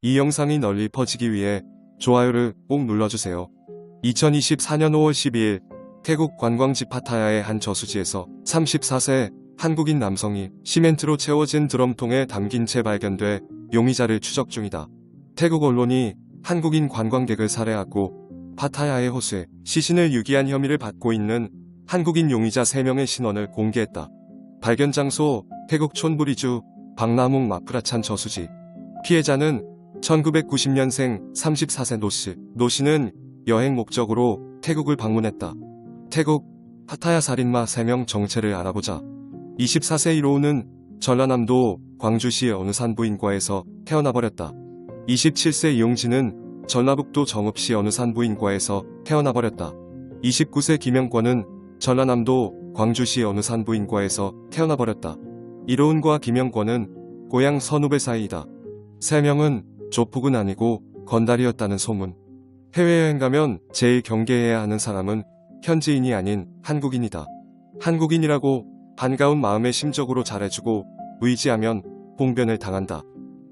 이 영상이 널리 퍼지기 위해 좋아요를 꼭 눌러주세요. 2024년 5월 12일 태국 관광지 파타야의 한 저수지에서 34세 한국인 남성이 시멘트로 채워진 드럼통에 담긴 채 발견돼 용의자를 추적 중이다. 태국 언론이 한국인 관광객을 살해하고 파타야의 호수에 시신을 유기한 혐의를 받고 있는 한국인 용의자 3명의 신원을 공개했다. 발견 장소 태국 촌부리주 박나묵 마프라찬 저수지. 피해자는 1990년생 34세 노씨. 노씨는 여행 목적으로 태국을 방문했다. 태국 파타야 살인마 3명 정체를 알아보자. 24세 1호는 전라남도 광주시 어느 산부인과에서 태어나버렸다. 27세 이용진은 전라북도 정읍시 어느 산부인과에서 태어나버렸다. 29세 김영권은 전라남도 광주시 어느 산부인과에서 태어나버렸다. 이로운과 김영권은 고향 선후배 사이이다. 3명은 조폭은 아니고 건달이었다는 소문. 해외여행 가면 제일 경계해야 하는 사람은 현지인이 아닌 한국인이다. 한국인이라고 반가운 마음에 심적으로 잘해주고 의지하면 봉변을 당한다.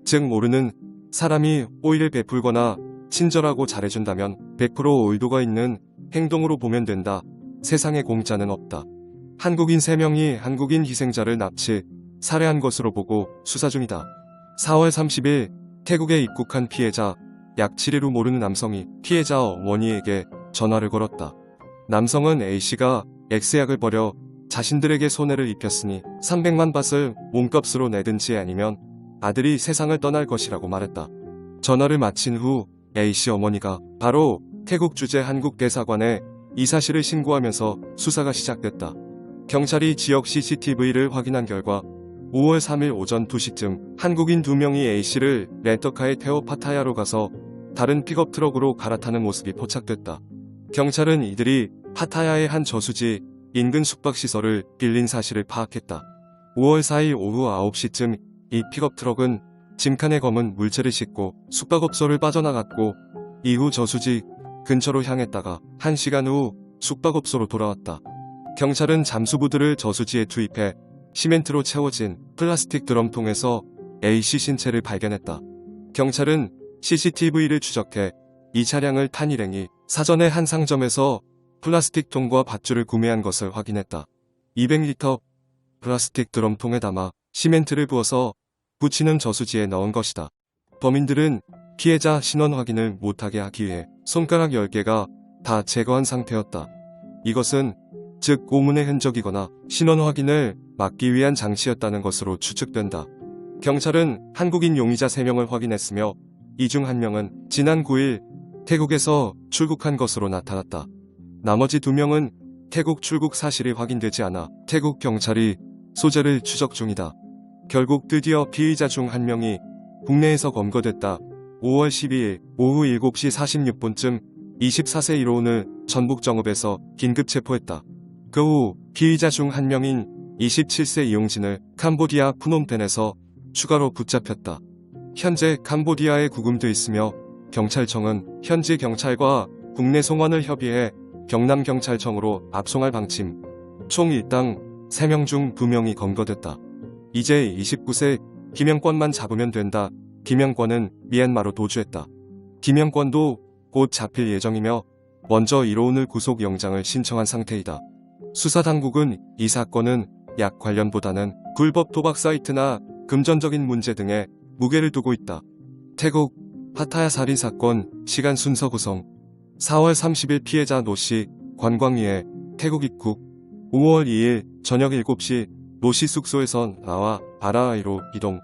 즉 모르는 사람이 호의를 베풀거나 친절하고 잘해준다면 100% 의도가 있는 행동으로 보면 된다. 세상에 공짜는 없다. 한국인 3명이 한국인 희생자를 납치, 살해한 것으로 보고 수사 중이다. 4월 30일 태국에 입국한 피해자 약 7일 후 모르는 남성이 피해자 어머니에게 전화를 걸었다. 남성은 A씨가 X약을 버려 자신들에게 손해를 입혔으니 300만 바트를 몸값으로 내든지 아니면 아들이 세상을 떠날 것이라고 말했다. 전화를 마친 후 A씨 어머니가 바로 태국 주재 한국 대사관에 이 사실을 신고하면서 수사가 시작됐다. 경찰이 지역 CCTV를 확인한 결과 5월 3일 오전 2시쯤 한국인 2명이 A씨를 렌터카에 태워 파타야로 가서 다른 픽업 트럭으로 갈아타는 모습이 포착됐다. 경찰은 이들이 파타야의 한 저수지 인근 숙박시설을 빌린 사실을 파악했다. 5월 4일 오후 9시쯤 이 픽업 트럭은 짐칸에 검은 물체를 싣고 숙박업소를 빠져나갔고 이후 저수지 근처로 향했다가 1시간 후 숙박업소로 돌아왔다. 경찰은 잠수부들을 저수지에 투입해 시멘트로 채워진 플라스틱 드럼통에서 A씨 신체를 발견했다. 경찰은 CCTV를 추적해 이 차량을 탄 일행이 사전에 한 상점에서 플라스틱 통과 밧줄을 구매한 것을 확인했다. 200리터 플라스틱 드럼통에 담아 시멘트를 부어서 붙이는 저수지에 넣은 것이다. 범인들은 피해자 신원 확인을 못하게 하기 위해 손가락 10개가 다 제거한 상태였다. 이것은 즉 고문의 흔적이거나 신원 확인을 막기 위한 장치였다는 것으로 추측된다. 경찰은 한국인 용의자 3명을 확인했으며 이 중 1명은 지난 9일 태국에서 출국한 것으로 나타났다. 나머지 2명은 태국 출국 사실이 확인되지 않아 태국 경찰이 소재를 추적 중이다. 결국 드디어 피의자 중 1명이 국내에서 검거됐다. 5월 12일 오후 7시 46분쯤 24세 1호는 전북 정읍에서 긴급 체포했다. 그 후 피의자 중 1명인 27세 이용진을 캄보디아 푸놈펜에서 추가로 붙잡혔다. 현재 캄보디아에 구금돼 있으며 경찰청은 현지 경찰과 국내 송환을 협의해 경남경찰청으로 압송할 방침. 총 일당 3명 중 2명이 검거됐다. 이제 29세 김영권만 잡으면 된다. 김영권은 미얀마로 도주했다. 김영권도 곧 잡힐 예정이며 먼저 1호운을 구속영장을 신청한 상태이다. 수사당국은 이 사건은 약 관련보다는 불법 도박 사이트나 금전적인 문제 등에 무게를 두고 있다. 태국 파타야 살인사건 시간 순서 구성. 4월 30일 피해자 노씨 관광위에 태국 입국. 5월 2일 저녁 7시 노씨 숙소에서 나와 아라아이로 이동.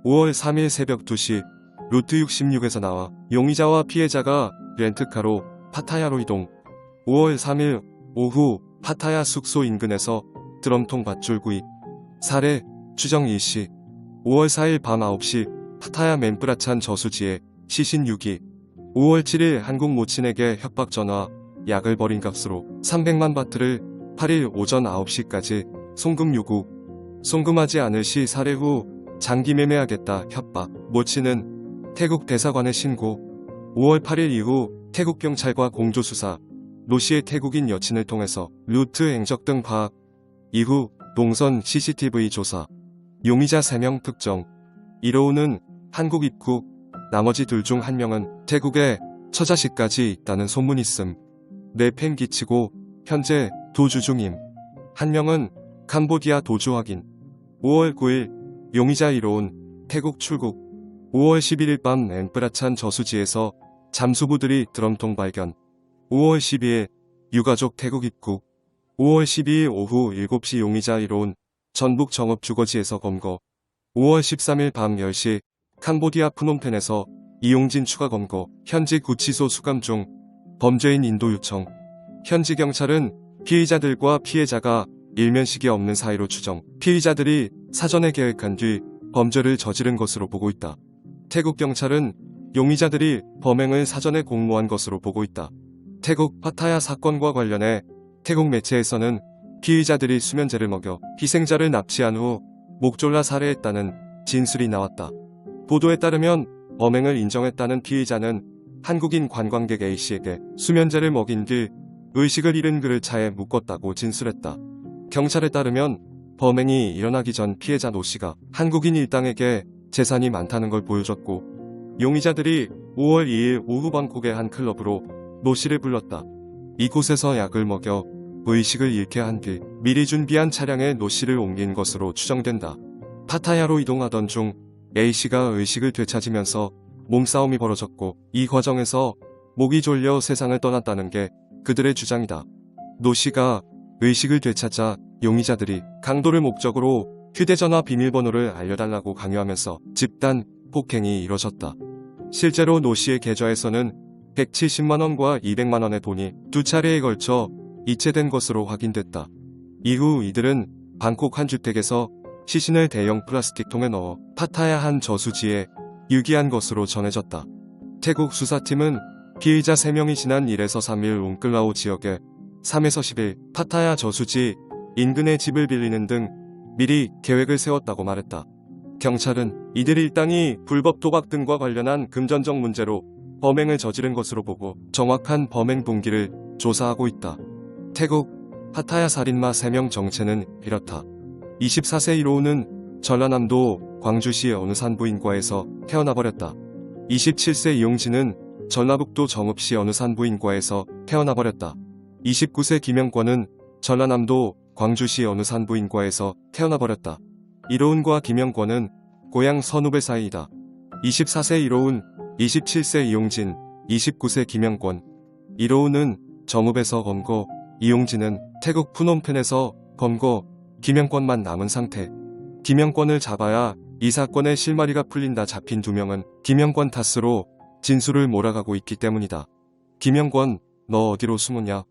5월 3일 새벽 2시 루트 66에서 나와 용의자와 피해자가 렌트카로 파타야로 이동. 5월 3일 오후 파타야 숙소 인근에서 드럼통 밧줄 구입. 살해 추정 일시. 5월 4일 밤 9시 파타야 멘프라찬 저수지에 시신 유기. 5월 7일 한국 모친에게 협박 전화, 약을 버린 값으로 300만 바트를 8일 오전 9시까지 송금 요구. 송금하지 않을 시 살해 후 장기 매매하겠다 협박. 모친은 태국 대사관에 신고. 5월 8일 이후 태국 경찰과 공조수사. 노씨의 태국인 여친을 통해서 루트 행적 등 파악. 이후 동선 CCTV 조사. 용의자 3명 특정. 1호우는 한국 입국. 나머지 둘 중 한 명은 태국에 처자식까지 있다는 소문이 있음. 내팽 끼치고 현재 도주 중임. 한 명은 캄보디아 도주 확인. 5월 9일 용의자 이로운 태국 출국. 5월 11일 밤 엠프라찬 저수지에서 잠수부들이 드럼통 발견. 5월 12일 유가족 태국 입국. 5월 12일 오후 7시 용의자 이로운 전북 정읍 주거지에서 검거. 5월 13일 밤 10시 캄보디아 프놈펜에서 이용진 추가 검거. 현지 구치소 수감 중. 범죄인 인도 요청. 현지 경찰은 피의자들과 피해자가 일면식이 없는 사이로 추정. 피의자들이 사전에 계획한 뒤 범죄를 저지른 것으로 보고 있다. 태국 경찰은 용의자들이 범행을 사전에 공모한 것으로 보고 있다. 태국 파타야 사건과 관련해 태국 매체에서는 피의자들이 수면제를 먹여 희생자를 납치한 후 목졸라 살해했다는 진술이 나왔다. 보도에 따르면 범행을 인정했다는 피의자는 한국인 관광객 A씨에게 수면제를 먹인 뒤 의식을 잃은 그를 차에 묶었다고 진술했다. 경찰에 따르면 범행이 일어나기 전 피해자 노씨가 한국인 일당에게 재산이 많다는 걸 보여줬고, 용의자들이 5월 2일 오후 방콕의 한 클럽으로 노씨를 불렀다. 이곳에서 약을 먹여 의식을 잃게 한 뒤 미리 준비한 차량에 노씨를 옮긴 것으로 추정된다. 파타야로 이동하던 중 A씨가 의식을 되찾으면서 몸싸움이 벌어졌고, 이 과정에서 목이 졸려 세상을 떠났다는 게 그들의 주장이다. 노씨가 의식을 되찾자 용의자들이 강도를 목적으로 휴대전화 비밀번호를 알려달라고 강요하면서 집단 폭행이 이뤄졌다. 실제로 노씨의 계좌에서는 170만원과 200만원의 돈이 두 차례에 걸쳐 이체된 것으로 확인됐다. 이후 이들은 방콕 한 주택에서 시신을 대형 플라스틱 통에 넣어 파타야 한 저수지에 유기한 것으로 전해졌다. 태국 수사팀은 피의자 3명이 지난 1에서 3일 웅클라오 지역에 3에서 10일 파타야 저수지 인근의 집을 빌리는 등 미리 계획을 세웠다고 말했다. 경찰은 이들 일당이 불법 도박 등과 관련한 금전적 문제로 범행을 저지른 것으로 보고 정확한 범행 동기를 조사하고 있다. 태국 파타야 살인마 3명 정체는 이렇다. 24세 1호는 전라남도 광주시 어느 산부인과에서 태어나버렸다. 27세 이용진은 전라북도 정읍시 어느 산부인과에서 태어나버렸다. 29세 김영권은 전라남도 광주시 어느 산부인과에서 태어나버렸다. 이로운과 김영권은 고향 선후배 사이이다. 24세 이로운, 27세 이용진, 29세 김영권. 이로운은 정읍에서 검거, 이용진은 태국 푸놈펜에서 검거, 김영권만 남은 상태. 김영권을 잡아야 이 사건의 실마리가 풀린다. 잡힌 2명은 김영권 탓으로 진술을 몰아가고 있기 때문이다. 김영권, 너 어디로 숨었냐?